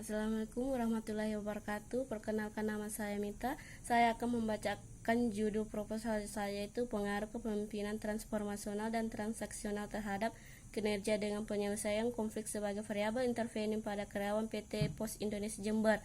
Assalamualaikum warahmatullahi wabarakatuh. Perkenalkan, nama saya Mita. Saya akan membacakan judul proposal saya, yaitu pengaruh kepemimpinan transformasional dan transaksional terhadap kinerja dengan penyelesaian konflik sebagai variabel intervening pada karyawan PT Pos Indonesia Jember.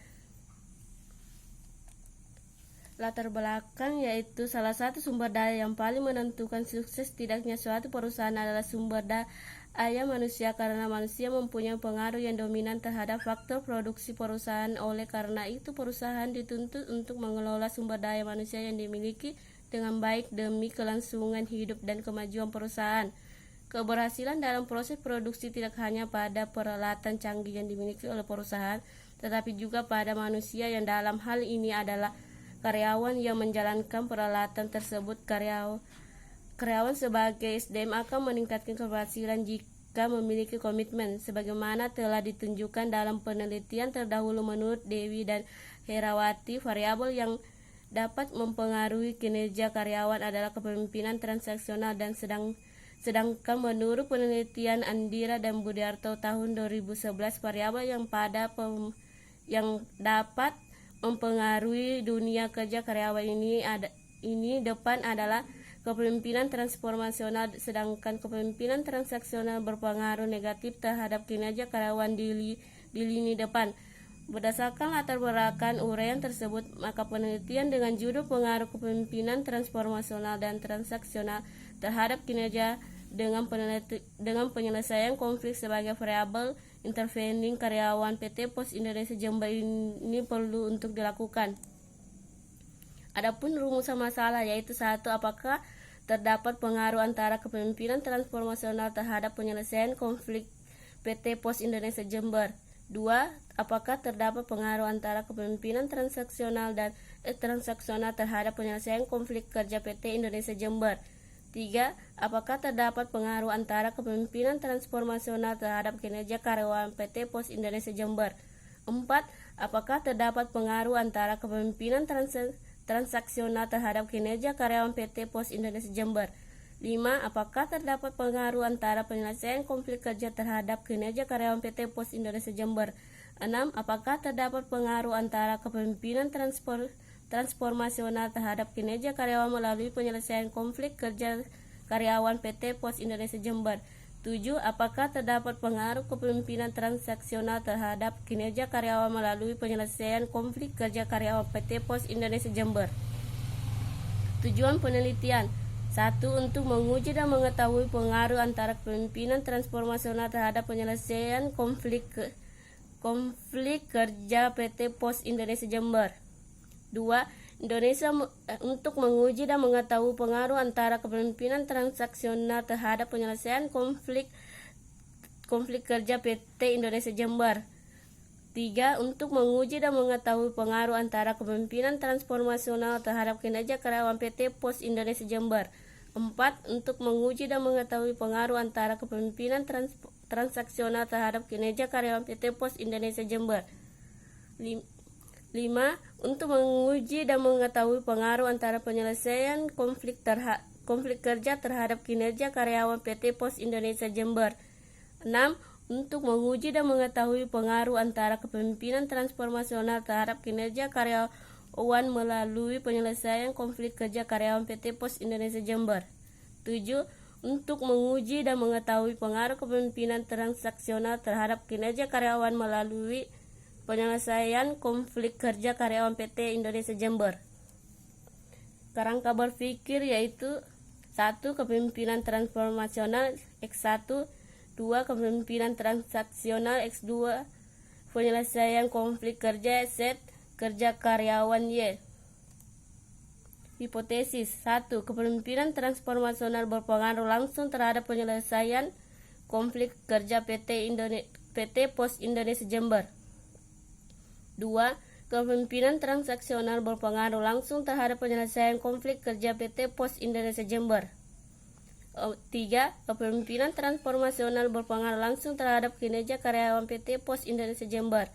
Latar belakang yaitu salah satu sumber daya yang paling menentukan sukses tidaknya suatu perusahaan adalah sumber daya manusia, karena manusia mempunyai pengaruh yang dominan terhadap faktor produksi perusahaan. Oleh karena itu, perusahaan dituntut untuk mengelola sumber daya manusia yang dimiliki dengan baik demi kelangsungan hidup dan kemajuan perusahaan. Keberhasilan dalam proses produksi tidak hanya pada peralatan canggih yang dimiliki oleh perusahaan, tetapi juga pada manusia, yang dalam hal ini adalah karyawan yang menjalankan peralatan tersebut. Karyawan sebagai SDM akan meningkatkan keberhasilan jika memiliki komitmen, sebagaimana telah ditunjukkan dalam penelitian terdahulu. Menurut Dewi dan Herawati, variabel yang dapat mempengaruhi kinerja karyawan adalah kepemimpinan transaksional, dan sedangkan menurut penelitian Andira dan Budiarto tahun 2011, variabel yang dapat mempengaruhi dunia kerja karyawan ini depan adalah kepemimpinan transformasional, sedangkan kepemimpinan transaksional berpengaruh negatif terhadap kinerja karyawan di lini depan. Berdasarkan latar belakang uraian tersebut, maka penelitian dengan judul pengaruh kepemimpinan transformasional dan transaksional terhadap kinerja dengan penyelesaian konflik sebagai variabel intervening karyawan PT Pos Indonesia Jember ini perlu untuk dilakukan. Adapun rumusan masalah yaitu: 1. Apakah terdapat pengaruh antara kepemimpinan transformasional terhadap penyelesaian konflik PT Pos Indonesia Jember? 2. Apakah terdapat pengaruh antara kepemimpinan transaksional dan transaksional terhadap penyelesaian konflik kerja PT Indonesia Jember? 3. Apakah terdapat pengaruh antara kepemimpinan transformasional terhadap kinerja karyawan PT Pos Indonesia Jember? 4. Apakah terdapat pengaruh antara kepemimpinan transaksional terhadap kinerja karyawan PT Pos Indonesia Jember? 5. Apakah terdapat pengaruh antara penyelesaian konflik kerja terhadap kinerja karyawan PT Pos Indonesia Jember? 6. Apakah terdapat pengaruh antara kepemimpinan transformasional terhadap kinerja karyawan melalui penyelesaian konflik kerja karyawan PT Pos Indonesia Jember? 7. Apakah terdapat pengaruh kepemimpinan transaksional terhadap kinerja karyawan melalui penyelesaian konflik kerja karyawan PT Pos Indonesia Jember? Tujuan penelitian: 1. Untuk menguji dan mengetahui pengaruh antara kepemimpinan transformasional terhadap penyelesaian konflik kerja PT Pos Indonesia Jember. 2. Untuk menguji dan mengetahui pengaruh antara kepemimpinan transaksional terhadap penyelesaian konflik kerja PT Indonesia Jember. 3. Untuk menguji dan mengetahui pengaruh antara kepemimpinan transformasional terhadap kinerja karyawan PT Pos Indonesia Jember. 4. Untuk menguji dan mengetahui pengaruh antara kepemimpinan transaksional terhadap kinerja karyawan PT Pos Indonesia Jember. 5. Untuk menguji dan mengetahui pengaruh antara penyelesaian konflik kerja terhadap kinerja karyawan PT Pos Indonesia Jember. 6. Untuk menguji dan mengetahui pengaruh antara kepemimpinan transformasional terhadap kinerja karyawan melalui penyelesaian konflik kerja karyawan PT Pos Indonesia Jember. 7. Untuk menguji dan mengetahui pengaruh kepemimpinan transaksional terhadap kinerja karyawan melalui penyelesaian konflik kerja karyawan PT Indonesia Jember. Kerangka berpikir yaitu: 1. Kepemimpinan transformasional X1, 2. Kepemimpinan transaksional X2, penyelesaian konflik kerja Z, kerja karyawan Y. Hipotesis: 1. Kepemimpinan transformasional berpengaruh langsung terhadap penyelesaian konflik kerja PT Pos Indonesia Jember. 2. Kepemimpinan transaksional berpengaruh langsung terhadap penyelesaian konflik kerja PT Pos Indonesia Jember. 3. Kepemimpinan transformasional berpengaruh langsung terhadap kinerja karyawan PT Pos Indonesia Jember.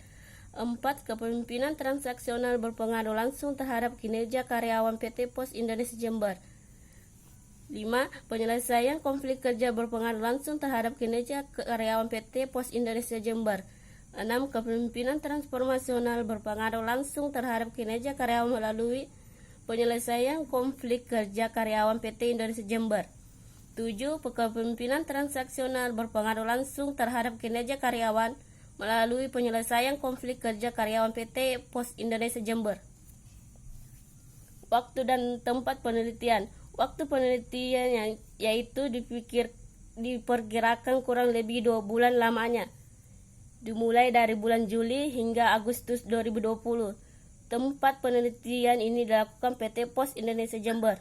4. Kepemimpinan transaksional berpengaruh langsung terhadap kinerja karyawan PT Pos Indonesia Jember. 5. Penyelesaian konflik kerja berpengaruh langsung terhadap kinerja karyawan PT Pos Indonesia Jember. 6. Kepemimpinan transformasional berpengaruh langsung terhadap kinerja karyawan melalui penyelesaian konflik kerja karyawan PT Indonesia Jember. 7. Kepemimpinan transaksional berpengaruh langsung terhadap kinerja karyawan melalui penyelesaian konflik kerja karyawan PT Pos Indonesia Jember. Waktu dan tempat penelitian. Waktu penelitian yaitu diperkirakan kurang lebih 2 bulan lamanya, dimulai dari bulan Juli hingga Agustus 2020. Tempat penelitian ini dilakukan PT Pos Indonesia Jember.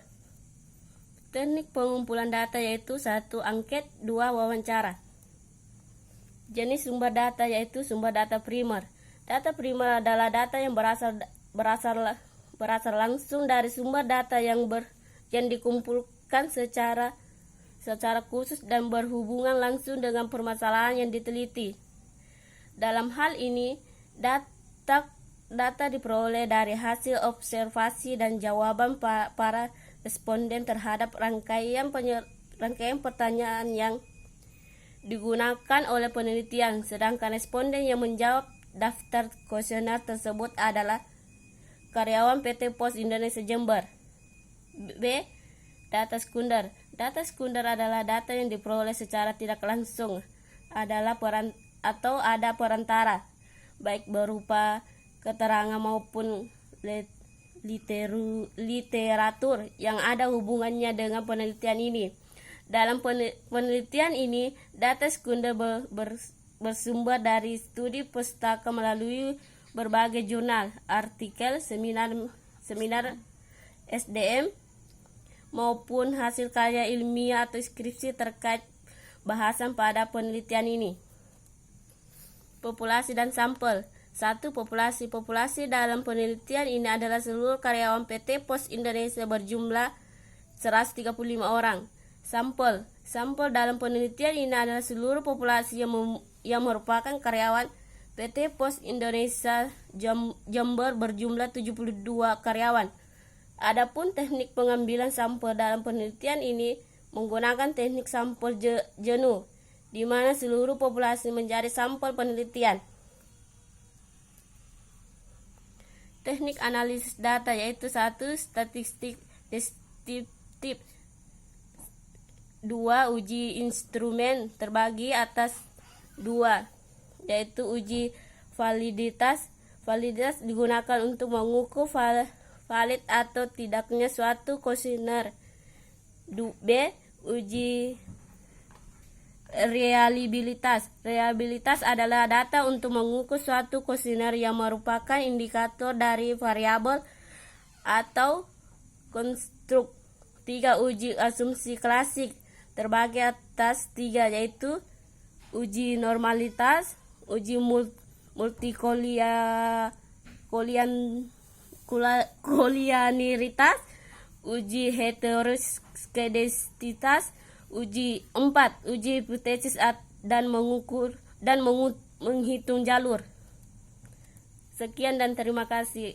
Teknik pengumpulan data yaitu 1. Angket, 2. Wawancara. Jenis sumber data yaitu sumber data primer. Data primer adalah data yang berasal langsung dari sumber data yang dikumpulkan secara khusus dan berhubungan langsung dengan permasalahan yang diteliti. Dalam hal ini, data diperoleh dari hasil observasi dan jawaban para responden terhadap rangkaian pertanyaan yang digunakan oleh penelitian, sedangkan responden yang menjawab daftar kuesioner tersebut adalah karyawan PT Pos Indonesia Jember. B. Data sekunder. Data sekunder adalah data yang diperoleh secara tidak langsung, ada perantara, baik berupa keterangan maupun literatur yang ada hubungannya dengan penelitian ini. Dalam penelitian ini, data sekunder bersumber dari studi pustaka melalui berbagai jurnal, artikel, seminar SDM, maupun hasil karya ilmiah atau skripsi terkait bahasan pada penelitian ini. Populasi dan sampel. 1. Populasi dalam penelitian ini adalah seluruh karyawan PT Pos Indonesia berjumlah 135 orang. Sampel dalam penelitian ini adalah seluruh populasi yang merupakan karyawan PT Pos Indonesia Jember berjumlah 72 karyawan. Adapun teknik pengambilan sampel dalam penelitian ini menggunakan teknik sampel jenuh, di mana seluruh populasi menjadi sampel penelitian. Teknik analisis data yaitu 1. Statistik deskriptif, 2. Uji instrumen terbagi atas 2, yaitu uji validitas. Validitas digunakan untuk mengukur valid atau tidaknya suatu kuesioner. B. Uji reliabilitas. Reliabilitas adalah data untuk mengukur suatu kuesioner yang merupakan indikator dari variabel atau konstruk. 3. Uji asumsi klasik terbagi atas 3, yaitu uji normalitas, uji multikolinearitas, uji heteroskedistitas. 4. Uji hipotesis dan menghitung jalur. Sekian dan terima kasih.